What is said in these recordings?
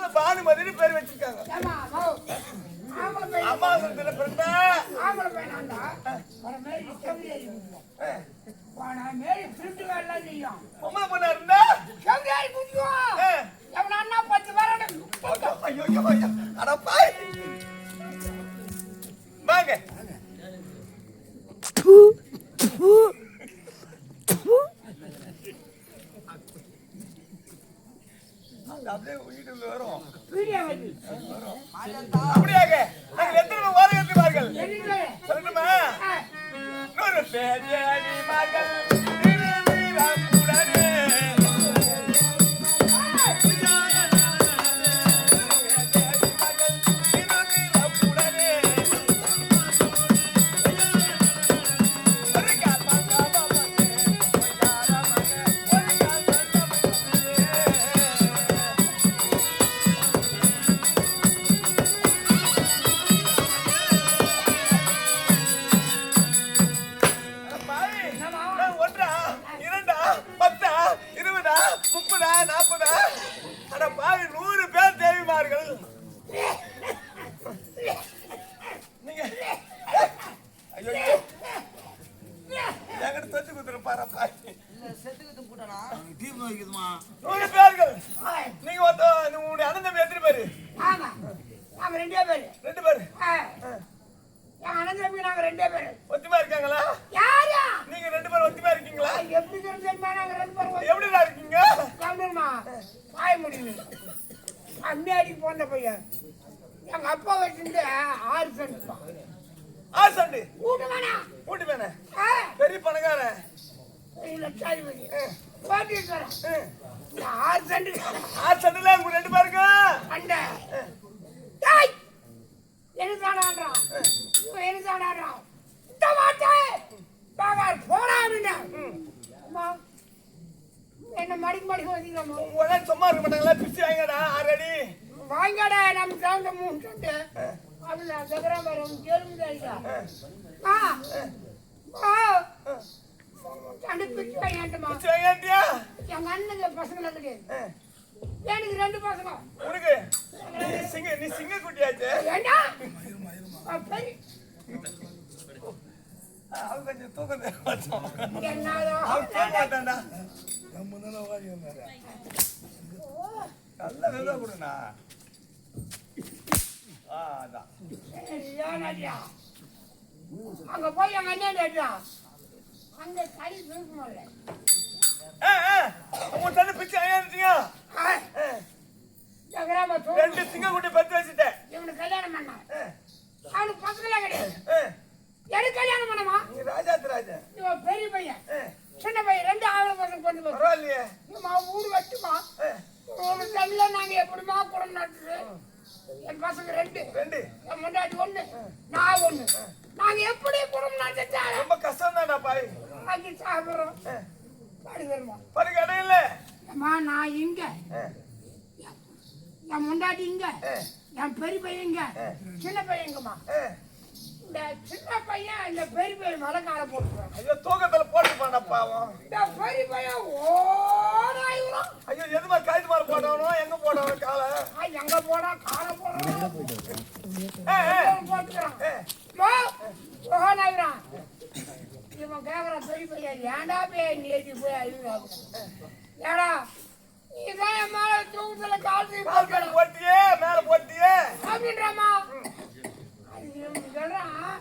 அதனால பானுமதினு பேர் வச்சிருக்காங்க. அமாவாசையில பிறந்தா ஆம்பளை பையனாண்டா ஒரு மேரி செவிலியர் போனா மேரி பிரிண்ட் வேலைலாம் செய்யும். பொம்பளை பொண்ணா இருந்தா செவிலியர் குதிக்கும். எவனா 10 வரணும். ஐயோ ஐயோ அட பாய் வாங்க. அப்படியே வீட்டுக்கு வரும். வீடியோ வந்து அப்படியாக நாங்கள் எத்தனை வாரம் ஏற்றுவார்கள் சொல்லணுமா? 100 பேஜி மகள் அம்மியாடி போன பையன் எங்க அப்பா வச்சிருந்து 6 சென்ட். 6 சென்ட் வீட்டு வேணா பெரிய பணக்காரன் லட்சாதிபதி பாட்டிருக்கிறேன். 6 சென்ட் 6 சென்ட்ல உங்க 2 பேருக்கு அண்ட எழுதாடான்றான் எழுதாடான்றான் இந்த வார்த்தை பாகார் போடா அப்படின்னா என்ன மடிக்கு வச்சுக்கிறோம். உடனே சும்மா இருக்க மாட்டாங்களா? பிச்சு வாங்கடா 6 அடி வாங்கடா நமக்கு தகுந்த 3 சென்ட் அப்படின்னா சக்கரம் வரும் கேள்விதாரிக்கா பிச்சு வாங்கிட்டுமா பிச்சு வாங்கிட்டியா? எங்க அண்ணன் பசங்க கிடையாது எனக்கு 2 பசங்க. உனக்கு நீ சிங்க குட்டியாச்சு ஏண்டா அவன் கொஞ்சம் தூக்கம் என்னடா நல்ல விதா கொடுண்ணா. அங்க போய் எங்க அண்ணன் அங்க கறி தூக்கணும்ல உங்க தண்ணி பிச்சு ஐயாயிரத்தீங்க 2 சிங்க குட்டி பத்து வச்சுட்டேன். இவனுக்கு கல்யாணம் பண்ணா அவனுக்கு பக்கத்துல கிடையாது. எனக்கு கல்யாணம் பண்ணமா நீ ராஜாத்து ராஜா இவன் பெரிய பையன் சின்ன பையன் 2 ஆவண பசங்க கொண்டு போய் பரவாயில்லையே ஊடு வச்சுமா ஒரு தண்ணில நாங்க எப்படிமா குடம் நட்டுது. என் பசங்க 2 என் முன்னாடி 1 நான் 1 நாங்க எப்படி குடம் நட்டுட்டா ரொம்ப கஷ்டம் தான்டா பாய். வாங்கி சாப்பிடுறோம் படுகிறோமா படுக்க இடம் இல்ல. அம்மா நான் இங்க என் முன்னாடி இங்க என் பெரிய பையன் இங்க சின்ன பையன் இங்கம்மா. இந்த சின்ன பையன் இந்த பெரிய பையன் மலை கால போட்டுருவான். ஐயோ தூக்கத்துல போட்டுப்பான்டா பாவம். இந்த பெரிய பையன் ஓடாயிரும். ஐயோ எதுமா கழுத்து மேல போடணும் எங்க போடணும் காலை எங்க போடா காலை போடுறான் போட்டுக்கிறான் ஓடாயிரம். இவன் கேக்குறான் பெரிய பையன் ஏண்டா போய் நேற்று போய் அழுவாங்க ஏடா இதான் என் மேல தூக்கத்துல கால் போட்டியே மேல போட்டியே அப்படின்றாமா. சொல்றான்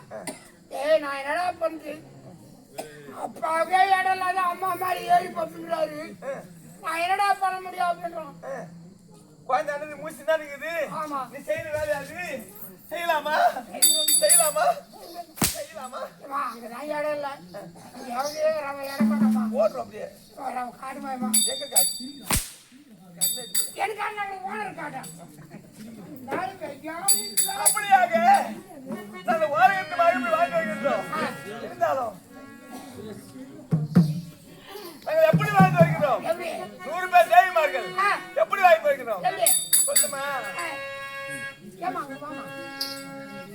ஏய் நான் என்னடா பண்றது அப்பாவே இடம் இல்லாத அம்மா மாதிரி ஏறி பத்துறாரு நான் என்னடா பண்ண முடியும் அப்படின்றான். குழந்தை அண்ணது மூச்சு தான் இருக்குது. நீ செய்யற வேலையா அது செய்யலாமா செய்யலாமா செய்யலாமா? அங்கதான் இடம் இல்ல எவ்வளோ இடம் பண்ணமா ஓடுறோம் அப்படியே காடுமாயமா எங்க காட்டு எனக்கு ஓனர் காட்டா அப்படியாக நாங்கள் வாரகத்து வாங்கி வருகின்றோம். இருந்தாலும் நாங்கள் எப்படி வாங்கி வருகிறோம்? 100 பேர் தேவிமார்கள் எப்படி வாங்கி வருகிறோம் சொல்லுமா?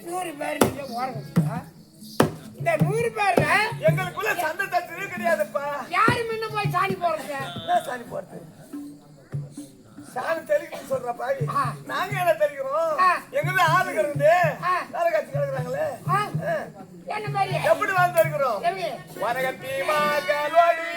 100 பேர் இந்த 100 பேர்ல எங்களுக்குள்ள சண்டை தட்டு கிடையாதுப்பா. யாரு முன்ன போய் சாணி போடுறது? சாணி போடுறது சாணி தெளிக்கணும்னு சொல்ற பாவி. நாங்க என்ன தெளிக்கிறோம்? எங்கதான் ஆளு கிடக்குது, வேலை காட்சி கிடக்குறாங்களே. என்ன மாதிரி எப்படி வந்து இருக்கிறோம்? வனகத்தி மகளோடி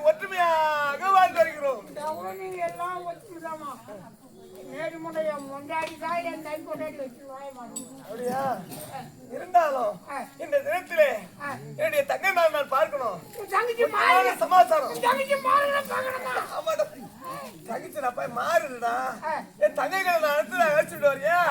ஒற்றுமையாக வாழ்ந்து வருகிறோம். எல்லாம் ஒற்றுமைதாமா. நேரு முறைய முண்டாடி தான் என் கை கொண்டாடி வச்சு அப்படியா? இருந்தாலும் இந்த தினத்திலே என்னுடைய தங்கை மேல் நான் பார்க்கணும். சமாச்சாரம் தங்கச்சி நான் போய் மாறுடா. என் தங்கைகளை நான் அழைச்சிட்டு வரியா?